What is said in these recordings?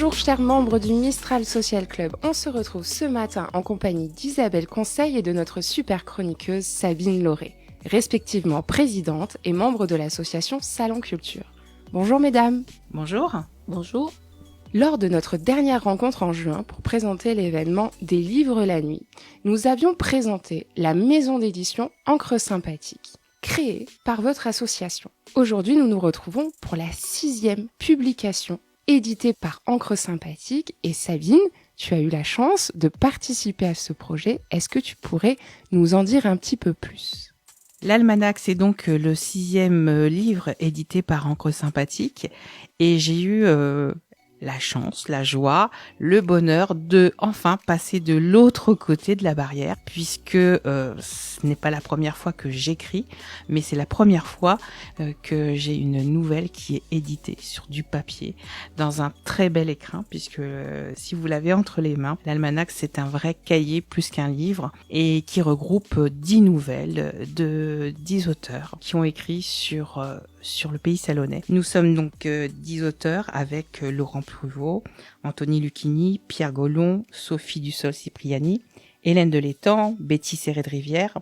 Bonjour chers membres du Mistral Social Club, on se retrouve ce matin en compagnie d'Isabelle Conseil et de notre super chroniqueuse Sabine Lauré, respectivement présidente et membre de l'association Salon Culture. Bonjour mesdames. Bonjour. Bonjour. Lors de notre dernière rencontre en juin pour présenter l'événement Des livres la nuit, nous avions présenté la maison d'édition Encre Sympathique, créée par votre association. Aujourd'hui, nous nous retrouvons pour la 6e publication éditée par Encre Sympathique. Et Sabine, tu as eu la chance de participer à ce projet. Est-ce que tu pourrais nous en dire un petit peu plus ? L'Almanach, c'est donc le 6e livre édité par Encre Sympathique. Et j'ai eu la chance, la joie, le bonheur de enfin passer de l'autre côté de la barrière, puisque ce n'est pas la première fois que j'écris, mais c'est la première fois que j'ai une nouvelle qui est éditée sur du papier, dans un très bel écrin, puisque si vous l'avez entre les mains, l'Almanach, c'est un vrai cahier plus qu'un livre, et qui regroupe 10 nouvelles de 10 auteurs qui ont écrit sur le pays salonnais. Nous sommes donc 10 auteurs avec Laurent Pruvot, Anthony Lucchini, Pierre Gollon, Sophie Dussol-Cipriani, Hélène Delétang, Betty Serré de Rivière,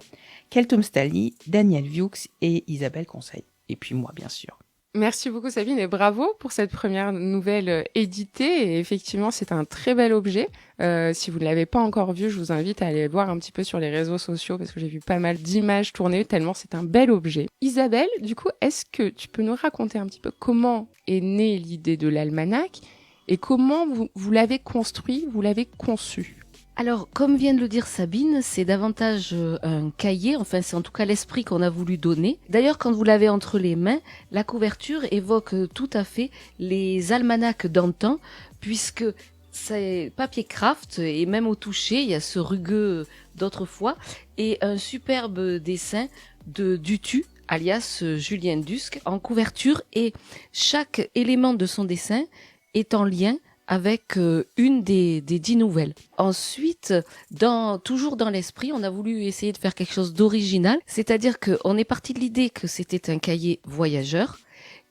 Keltoum Stali, Daniel Vieux et Isabelle Conseil. Et puis moi, bien sûr. Merci beaucoup Sabine et bravo pour cette première nouvelle éditée. Et effectivement, c'est un très bel objet. Si vous ne l'avez pas encore vu, je vous invite à aller le voir un petit peu sur les réseaux sociaux parce que j'ai vu pas mal d'images tournées tellement c'est un bel objet. Isabelle, du coup, est-ce que tu peux nous raconter un petit peu comment est née l'idée de l'Almanach et comment vous l'avez construit, vous l'avez conçu ? Alors, comme vient de le dire Sabine, c'est davantage un cahier, enfin c'est en tout cas l'esprit qu'on a voulu donner. D'ailleurs, quand vous l'avez entre les mains, la couverture évoque tout à fait les almanachs d'antan, puisque c'est papier craft et même au toucher, il y a ce rugueux d'autrefois, et un superbe dessin de Dutu, alias Julien Dusc, en couverture, et chaque élément de son dessin est en lien avec une des 10 nouvelles. Ensuite, toujours dans l'esprit, on a voulu essayer de faire quelque chose d'original, c'est-à-dire qu'on est parti de l'idée que c'était un cahier voyageur,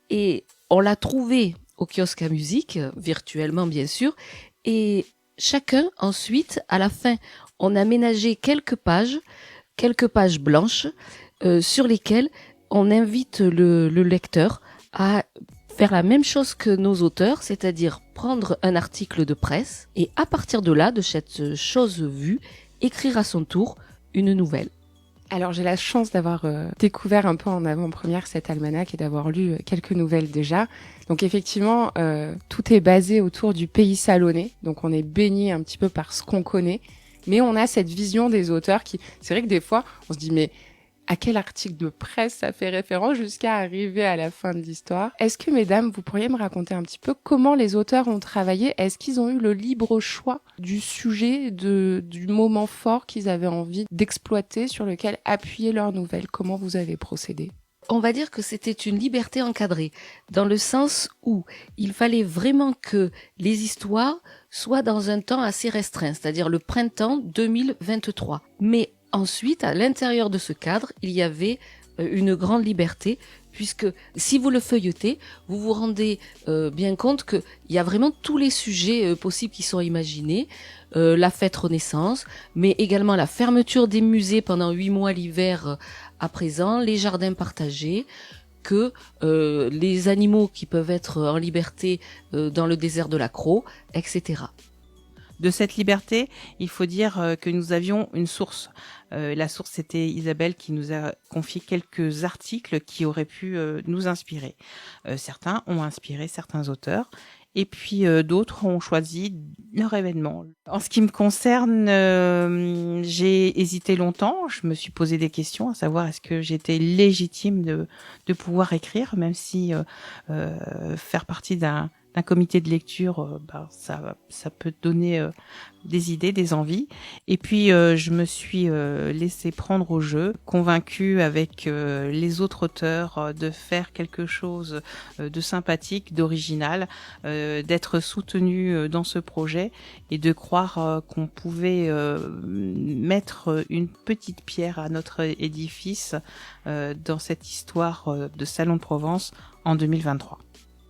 et on l'a trouvé au kiosque à musique, virtuellement bien sûr, et chacun ensuite, à la fin, on a aménagé quelques pages blanches, sur lesquelles on invite le lecteur à faire la même chose que nos auteurs, c'est-à-dire prendre un article de presse et à partir de là, de cette chose vue, écrire à son tour une nouvelle. Alors j'ai la chance d'avoir découvert un peu en avant-première cet almanach et d'avoir lu quelques nouvelles déjà. Donc effectivement, tout est basé autour du pays salonnais, donc on est baigné un petit peu par ce qu'on connaît, mais on a cette vision des auteurs qui, c'est vrai que des fois, on se dit mais à quel article de presse ça fait référence jusqu'à arriver à la fin de l'histoire. Est-ce que, mesdames, vous pourriez me raconter un petit peu comment les auteurs ont travaillé ? Est-ce qu'ils ont eu le libre choix du sujet, du moment fort qu'ils avaient envie d'exploiter, sur lequel appuyer leurs nouvelles ? Comment vous avez procédé ? On va dire que c'était une liberté encadrée, dans le sens où il fallait vraiment que les histoires soient dans un temps assez restreint, c'est-à-dire le printemps 2023. Mais ensuite, à l'intérieur de ce cadre, il y avait une grande liberté, puisque si vous le feuilletez, vous vous rendez bien compte qu'il y a vraiment tous les sujets possibles qui sont imaginés, la fête Renaissance, mais également la fermeture des musées pendant 8 mois l'hiver à présent, les jardins partagés, que les animaux qui peuvent être en liberté dans le désert de la Crau, etc. De cette liberté, il faut dire que nous avions une source. La source, c'était Isabelle qui nous a confié quelques articles qui auraient pu nous inspirer. Certains ont inspiré certains auteurs et puis d'autres ont choisi leur événement. En ce qui me concerne, j'ai hésité longtemps. Je me suis posé des questions, à savoir est-ce que j'étais légitime de pouvoir écrire, même si faire partie d'un comité de lecture, ça peut donner des idées, des envies. Et puis je me suis laissée prendre au jeu, convaincue avec les autres auteurs de faire quelque chose de sympathique, d'original, d'être soutenue dans ce projet et de croire qu'on pouvait mettre une petite pierre à notre édifice dans cette histoire de Salon de Provence en 2023.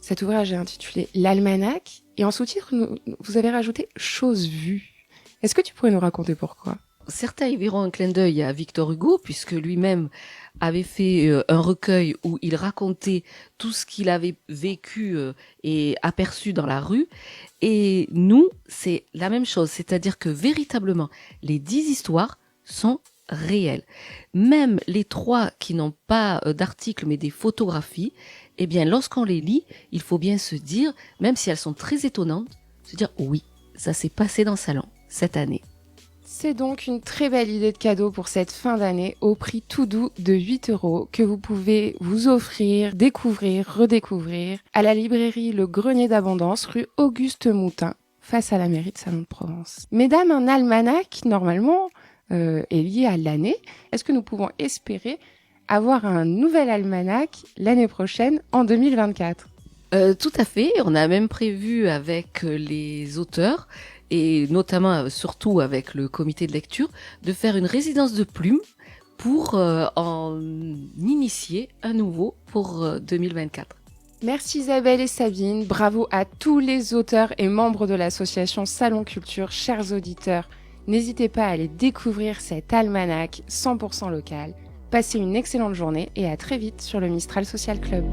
Cet ouvrage est intitulé L'Almanach et en sous-titre, vous avez rajouté Choses vues. Est-ce que tu pourrais nous raconter pourquoi ? Certains y verront un clin d'œil à Victor Hugo, puisque lui-même avait fait un recueil où il racontait tout ce qu'il avait vécu et aperçu dans la rue. Et nous, c'est la même chose, c'est-à-dire que véritablement, les 10 histoires sont réelles. Même les 3 qui n'ont pas d'articles mais des photographies, eh bien, lorsqu'on les lit, il faut bien se dire, même si elles sont très étonnantes, se dire oui, ça s'est passé dans le salon cette année. C'est donc une très belle idée de cadeau pour cette fin d'année au prix tout doux de 8 € que vous pouvez vous offrir, découvrir, redécouvrir à la librairie Le Grenier d'Abondance, rue Auguste Moutin, face à la mairie de Salon-de-Provence. Mesdames, un almanach, normalement, est lié à l'année. Est-ce que nous pouvons espérer avoir un nouvel almanach l'année prochaine, en 2024 ? Tout à fait, on a même prévu avec les auteurs et notamment surtout avec le comité de lecture de faire une résidence de plumes pour en initier un nouveau pour 2024. Merci Isabelle et Sabine, bravo à tous les auteurs et membres de l'association Salon Culture, chers auditeurs. N'hésitez pas à aller découvrir cet almanach 100% local. Passez une excellente journée et à très vite sur le Mistral Social Club.